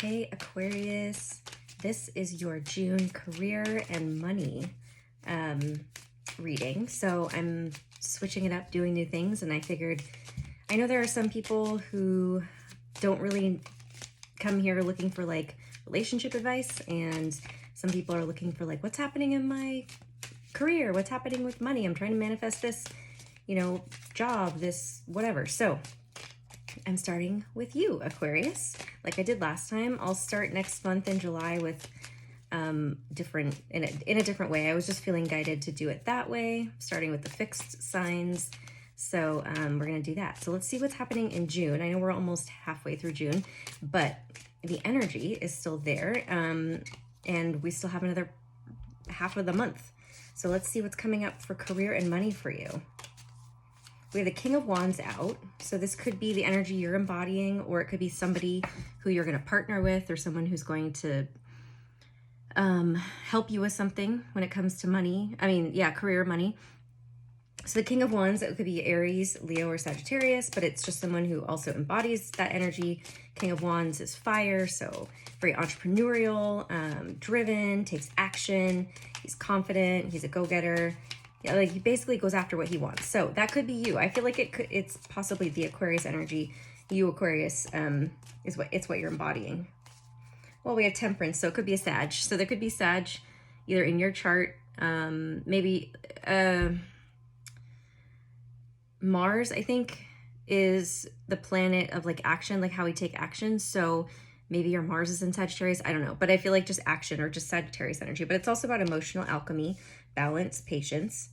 Hey Aquarius, this is your June career and money reading. So I'm switching it up, doing new things, and I figured, I know there are some people who don't really come here looking for like relationship advice, and some people are looking for like, what's happening in my career? What's happening with money? I'm trying to manifest this, job, this whatever. So I'm starting with you, Aquarius, like I did last time. I'll start next month in July with in a different way. I was just feeling guided to do it that way, starting with the fixed signs. So we're gonna do that. So let's see what's happening in June. I know we're almost halfway through June, but the energy is still there, and we still have another half of the month. So let's see what's coming up for career and money for you. We have the King of Wands out. So this could be the energy you're embodying, or it could be somebody who you're going to partner with, or someone who's going to help you with something when it comes to money. Career, money. So the King of Wands, it could be Aries, Leo, or Sagittarius, but it's just someone who also embodies that energy. King of Wands is fire, so very entrepreneurial, driven, takes action. He's confident. He's a go-getter. Yeah, like he basically goes after what he wants. So that could be you. I feel like it's possibly the Aquarius energy. You, Aquarius, is what you're embodying. Well, we have Temperance, so it could be a Sag. So there could be Sag either in your chart, maybe Mars, I think, is the planet of like action, like how we take action. So maybe your Mars is in Sagittarius. I don't know, but I feel like just action or just Sagittarius energy. But it's also about emotional alchemy, balance, patience.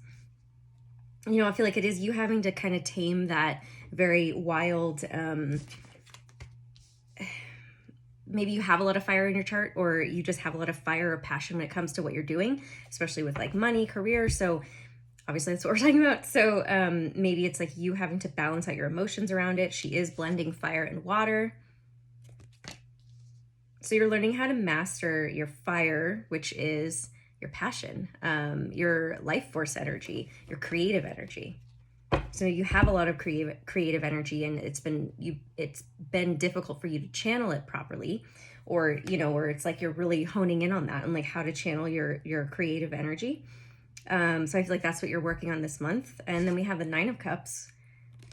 I feel like it is you having to kind of tame that very wild, maybe you have a lot of fire in your chart, or you just have a lot of fire or passion when it comes to what you're doing, especially with like money, career. So obviously that's what we're talking about. So maybe it's like you having to balance out your emotions around it. She is blending fire and water. So you're learning how to master your fire, which is your passion, your life force energy, your creative energy. So you have a lot of creative energy, and it's been difficult for you to channel it properly, or where it's like you're really honing in on that and like how to channel your creative energy. So I feel like that's what you're working on this month. And then we have the Nine of Cups,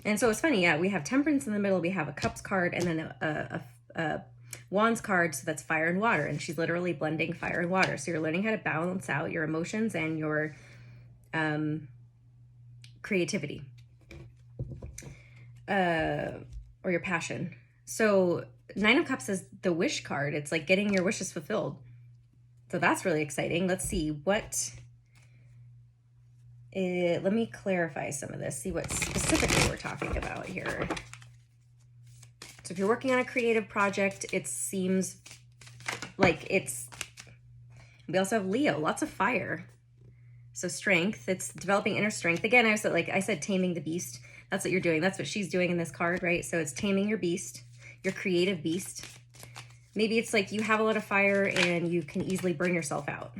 and so it's funny. Yeah, we have Temperance in the middle. We have a Cups card, and then a Wands card, so that's fire and water, and she's literally blending fire and water. So you're learning how to balance out your emotions and your creativity, or your passion. So Nine of Cups is the wish card. It's like getting your wishes fulfilled. So that's really exciting. Let's see let me clarify some of this, see what specifically we're talking about here. So if you're working on a creative project, it seems like we also have Leo, lots of fire. So strength, it's developing inner strength. Again, I said taming the beast. That's what you're doing. That's what she's doing in this card, right? So it's taming your beast, your creative beast. Maybe it's like you have a lot of fire and you can easily burn yourself out.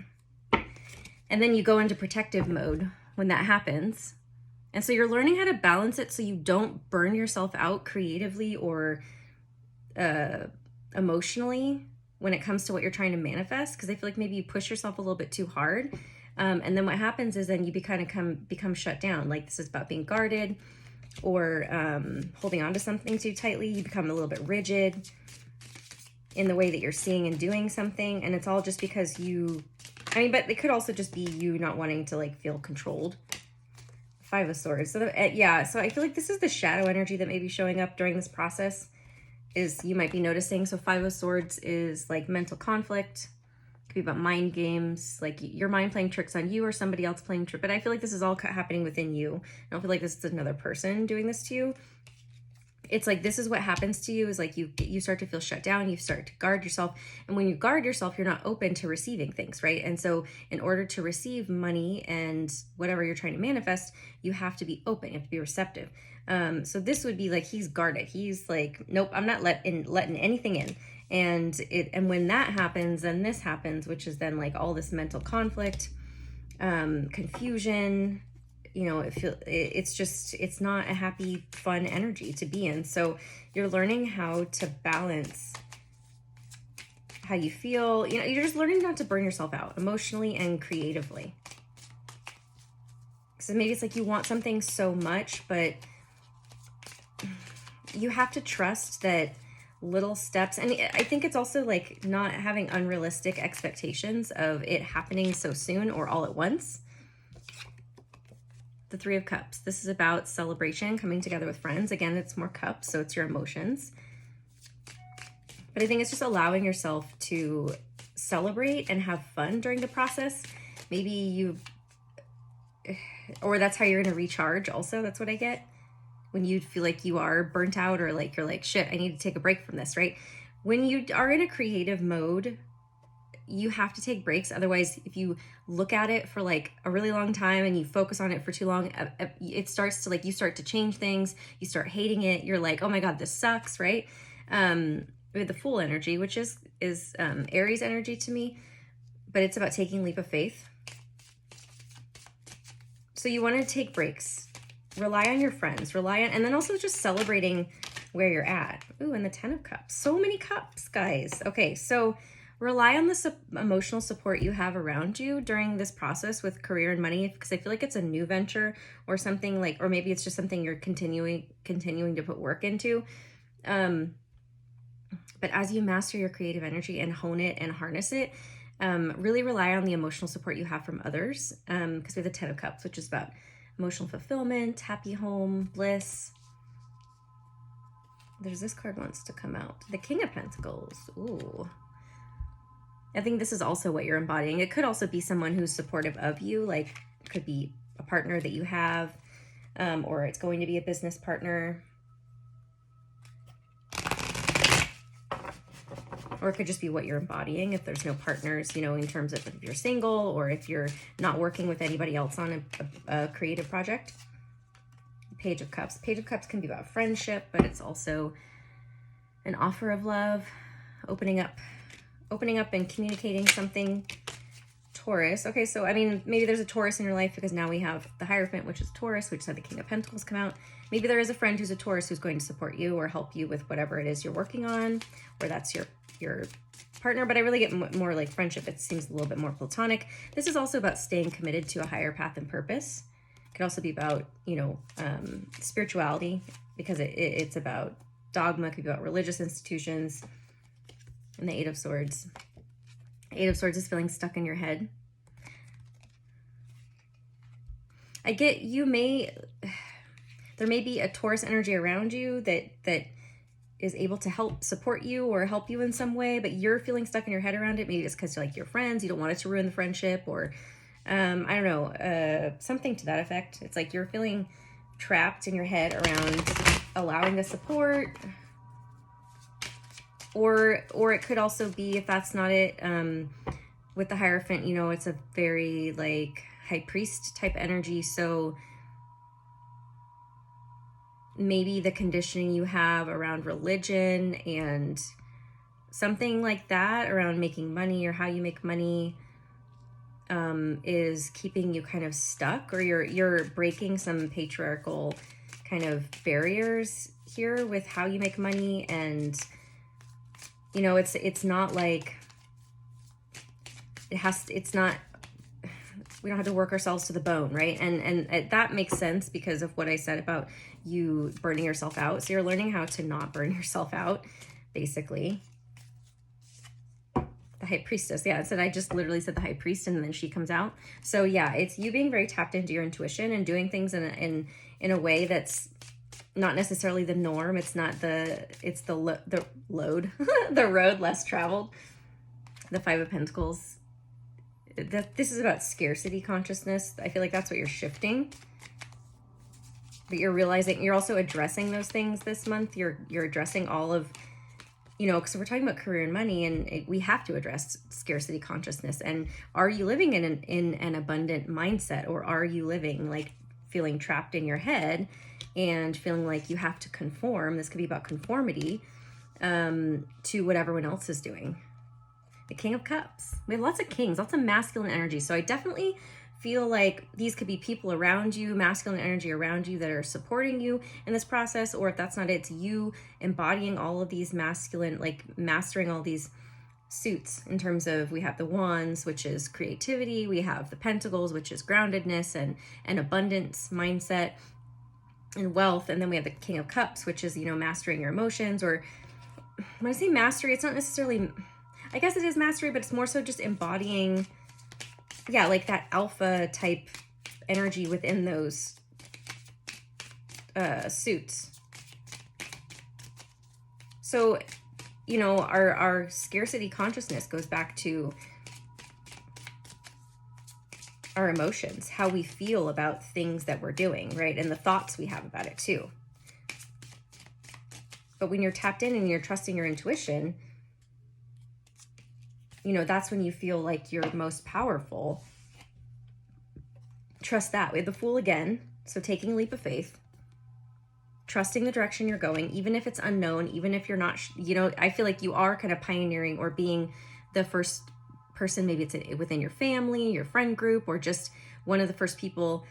And then you go into protective mode when that happens. And so you're learning how to balance it so you don't burn yourself out creatively or emotionally when it comes to what you're trying to manifest, because I feel like maybe you push yourself a little bit too hard. And then what happens is then you become shut down. Like this is about being guarded or holding on to something too tightly. You become a little bit rigid in the way that you're seeing and doing something. And it's all just because but it could also just be you not wanting to like feel controlled. Five of Swords. So so I feel like this is the shadow energy that may be showing up during this process, is you might be noticing. So Five of Swords is like mental conflict. It could be about mind games, like your mind playing tricks on you or somebody else playing tricks. But I feel like this is all happening within you. I don't feel like this is another person doing this to you. It's like this is what happens to you, is like you start to feel shut down, you start to guard yourself, and when you guard yourself, you're not open to receiving things, right? And so in order to receive money and whatever you're trying to manifest, you have to be open, you have to be receptive. So this would be like he's guarded, he's like, nope, I'm not letting anything in. And when that happens, then this happens, which is then like all this mental conflict, confusion. It's not a happy, fun energy to be in. So you're learning how to balance how you feel. You know, you're just learning not to burn yourself out emotionally and creatively. So maybe it's like you want something so much, but you have to trust that little steps. And I think it's also like not having unrealistic expectations of it happening so soon or all at once. The Three of Cups. This is about celebration, coming together with friends. Again, it's more cups, so it's your emotions. But I think it's just allowing yourself to celebrate and have fun during the process. Maybe or that's how you're going to recharge also. That's what I get. When you feel like you are burnt out or like you're like, shit, I need to take a break from this, right? When you are in a creative mode, you have to take breaks. Otherwise, if you look at it for like a really long time and you focus on it for too long, it starts to like, you start to change things. You start hating it. You're like, oh my God, this sucks, right? With the Fool energy, which is Aries energy to me, but it's about taking leap of faith. So you want to take breaks, rely on your friends, and then also just celebrating where you're at. Ooh, and the 10 of Cups. So many cups, guys. Okay, so rely on the emotional support you have around you during this process with career and money, because I feel like it's a new venture or something like, or maybe it's just something you're continuing to put work into. But as you master your creative energy and hone it and harness it, really rely on the emotional support you have from others, because we have the 10 of Cups, which is about emotional fulfillment, happy home, bliss. There's this card wants to come out. The King of Pentacles. Ooh. I think this is also what you're embodying. It could also be someone who's supportive of you, like it could be a partner that you have, or it's going to be a business partner. Or it could just be what you're embodying if there's no partners, you know, in terms of if you're single or if you're not working with anybody else on a creative project. Page of Cups. Page of Cups can be about friendship, but it's also an offer of love, opening up and communicating something. Taurus. Okay, so I mean, maybe there's a Taurus in your life because now we have the Hierophant, which is Taurus. We just had the King of Pentacles come out. Maybe there is a friend who's a Taurus who's going to support you or help you with whatever it is you're working on, or that's your partner, but I really get more like friendship. It seems a little bit more platonic. This is also about staying committed to a higher path and purpose. It could also be about, you know, spirituality, because it's about dogma. It could be about religious institutions. And the Eight of Swords. Eight of Swords is feeling stuck in your head. I get there may be a Taurus energy around you that is able to help support you or help you in some way, but you're feeling stuck in your head around it. Maybe it's because you're like your friends, you don't want it to ruin the friendship, or I don't know, something to that effect. It's like you're feeling trapped in your head around allowing the support. Or it could also be, if that's not it, with the Hierophant, you know, it's a very like High Priest type energy. So maybe the conditioning you have around religion and something like that around making money or how you make money is keeping you kind of stuck, or you're breaking some patriarchal kind of barriers here with how you make money. And you know, it's not like it's not, we don't have to work ourselves to the bone, right? And that makes sense because of what I said about you burning yourself out. So you're learning how to not burn yourself out, basically. The High Priestess. Yeah, I just literally said the High Priest and then she comes out. So yeah, it's you being very tapped into your intuition and doing things in a way that's not necessarily the norm. It's not the load, the road less traveled. The Five of Pentacles. This is about scarcity consciousness. I feel like that's what you're shifting. But you're realizing, you're also addressing those things this month. You're addressing all of, you know, because we're talking about career and money, and we have to address scarcity consciousness. And are you living in an abundant mindset, or are you living like feeling trapped in your head and feeling like you have to conform? This could be about conformity to what everyone else is doing. The King of Cups. We have lots of kings, lots of masculine energy. So I definitely feel like these could be people around you, masculine energy around you that are supporting you in this process. Or if that's not it, it's you embodying all of these masculine, like mastering all these suits in terms of, we have the wands, which is creativity. We have the pentacles, which is groundedness and abundance mindset and wealth. And then we have the King of Cups, which is, mastering your emotions. Or when I say mastery, it's not necessarily, I guess it is mastery, but it's more so just embodying, like that alpha type energy within those suits. So, our scarcity consciousness goes back to our emotions, how we feel about things that we're doing, right? And the thoughts we have about it too. But when you're tapped in and you're trusting your intuition, that's when you feel like you're most powerful. Trust that. We have the Fool again. So taking a leap of faith, trusting the direction you're going, even if it's unknown, even if you're not, I feel like you are kind of pioneering or being the first person, maybe it's within your family, your friend group, or just one of the first people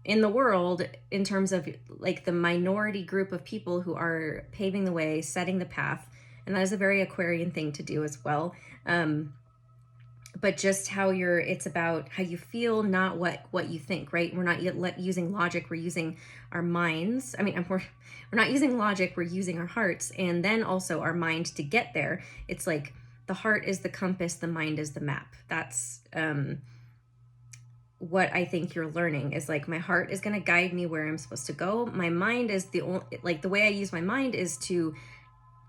in the world in terms of like the minority group of people who are paving the way, setting the path. And that is a very Aquarian thing to do as well. But just how it's about how you feel, not what you think, right? We're not using logic, we're using our minds. I mean, we're not using logic, we're using our hearts, and then also our mind to get there. It's like the heart is the compass, the mind is the map. That's what I think you're learning is like, my heart is going to guide me where I'm supposed to go. My mind is the way I use my mind is to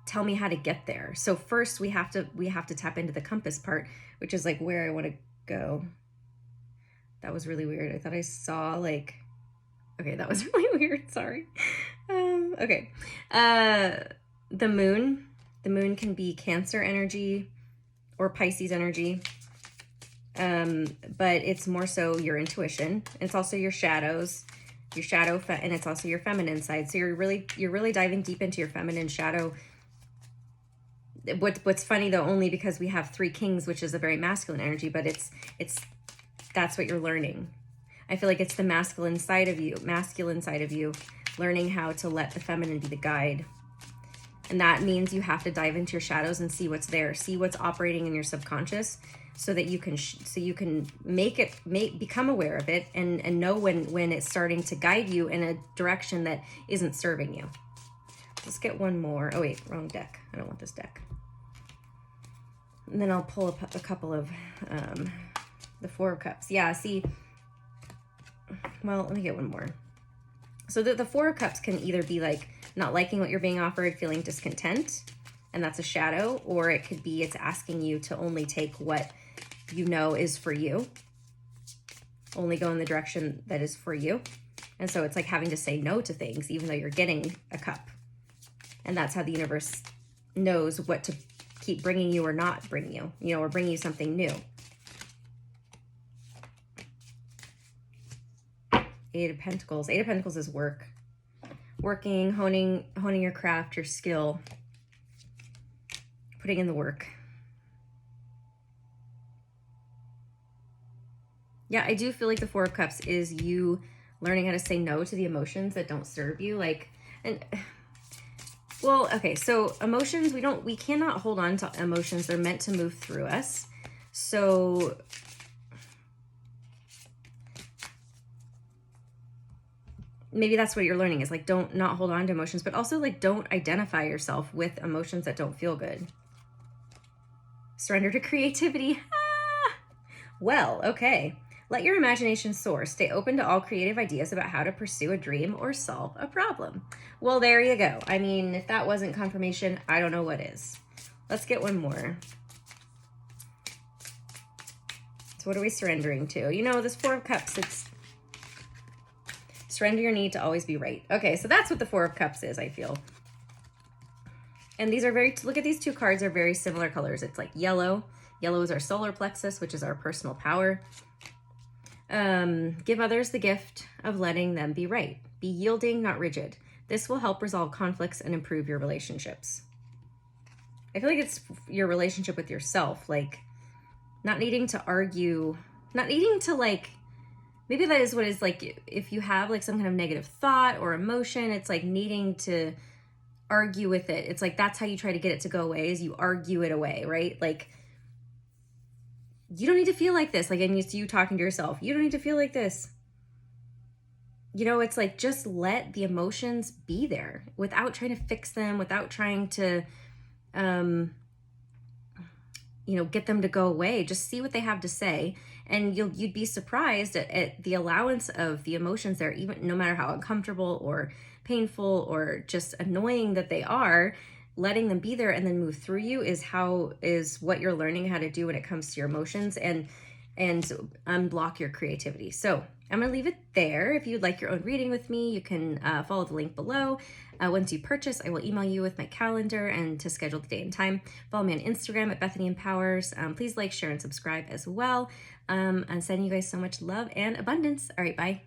tell me how to get there. So first we have to tap into the compass part, which is like where I want to go. That was really weird. I thought I saw okay, that was really weird. Sorry. Okay. The moon can be Cancer energy or Pisces energy. But it's more so your intuition. It's also your shadows, and it's also your feminine side. So you're really diving deep into your feminine shadow. What's funny though, only because we have 3 kings, which is a very masculine energy, but that's what you're learning. I feel like it's the masculine side of you, learning how to let the feminine be the guide. And that means you have to dive into your shadows and see what's there, see what's operating in your subconscious, so that you can become aware of it and know when it's starting to guide you in a direction that isn't serving you. Let's get one more. Oh wait, wrong deck. I don't want this deck. And then I'll pull up a couple of the 4 of Cups. Yeah, see, well, let me get one more. So the 4 of Cups can either be like not liking what you're being offered, feeling discontent, and that's a shadow, or it could be it's asking you to only take what you know is for you, only go in the direction that is for you. And so it's like having to say no to things, even though you're getting a cup. And that's how the universe knows what to keep bringing you or not bring you, or bring you something new. 8 of Pentacles. 8 of Pentacles is work. Working, honing your craft, your skill, putting in the work. Yeah, I do feel like the 4 of Cups is you learning how to say no to the emotions that don't serve you. Okay, so emotions, we cannot hold on to emotions. They're meant to move through us. So maybe that's what you're learning is like, don't not hold on to emotions, but also like, don't identify yourself with emotions that don't feel good. Surrender to creativity. Well, okay. Let your imagination soar. Stay open to all creative ideas about how to pursue a dream or solve a problem. Well, there you go. I mean, if that wasn't confirmation, I don't know what is. Let's get one more. So what are we surrendering to? This 4 of Cups, it's surrender your need to always be right. Okay, so that's what the 4 of Cups is, I feel. And these are look at these 2 cards, are very similar colors. It's like yellow. Yellow is our solar plexus, which is our personal power. Give others the gift of letting them be right. Be yielding, not rigid. This will help resolve conflicts and improve your relationships. I feel like it's your relationship with yourself, like not needing to argue, not needing to maybe that is what it's like if you have like some kind of negative thought or emotion, it's like needing to argue with it. It's like, that's how you try to get it to go away, is you argue it away, right? Like, you don't need to feel like this. Like, and you talking to yourself, you don't need to feel like this. You know, it's like, just let the emotions be there without trying to fix them, without trying to, you know, get them to go away. Just see what they have to say. And you'd be surprised at the allowance of the emotions there, even no matter how uncomfortable or painful or just annoying that they are. Letting them be there and then move through you is what you're learning how to do when it comes to your emotions and unblock your creativity. So I'm going to leave it there. If you'd like your own reading with me, you can follow the link below. Once you purchase, I will email you with my calendar and to schedule the date and time. Follow me on Instagram at Bethany Empowers. Please like, share, and subscribe as well. I'm sending you guys so much love and abundance. All right, bye.